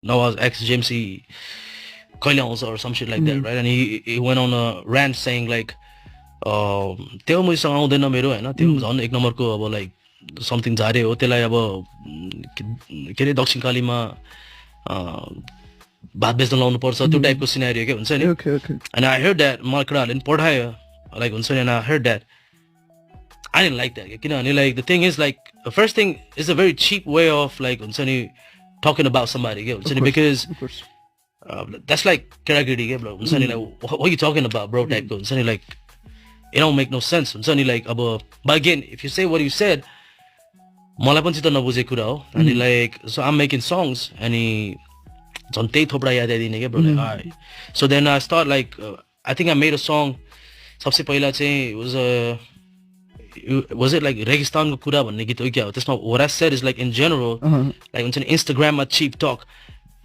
Nawaz X JMC कहिले आउँछ or some shit like that, right? And he went on a rant saying like त्यो मुभीसँग आउँदैन मेरो होइन, त्यो झन् एक नम्बरको अब लाइक समथिङ झारे हो, त्यसलाई अब के अरे दक्षिणकालीमा भात बेच्न लाउनु पर्छ, त्यो टाइपको सिनारियो के हुन्छ नि. एन्ड आई हर्ड द्याट, मलाई केटाहरूले पनि पठायो लाइक हुन्छ नि, and I heard that I didn't like that. किनभने like the thing is like first thing is a very cheap way of like हुन्छ नि टकिङ अबाउट समबडी के हुन्छ नि, बिकज द्याट्स लाइक केटाकेटी के हुन्छ नि, like what you talking about bro टाइपको हुन्छ नि, like it don't make no sense हुन्छ नि. लाइक अब but again if you say what you said, मलाई पनि चित्त नबुझेको कुरा हो. अनि लाइक सो आम मेकिङ सङ्ग्स अनि झन् त्यही थोप्रा याद आइदिने क्या bro. Like so then I start like I think I made a song. सबसे पहिला चाहिँ वाज इट लाइक रेगिस्तानको कुरा भन्ने गीत हो क्या हो. त्यसमा what I said is like in general like हुन्छ नि इन्स्टाग्राममा चिप टक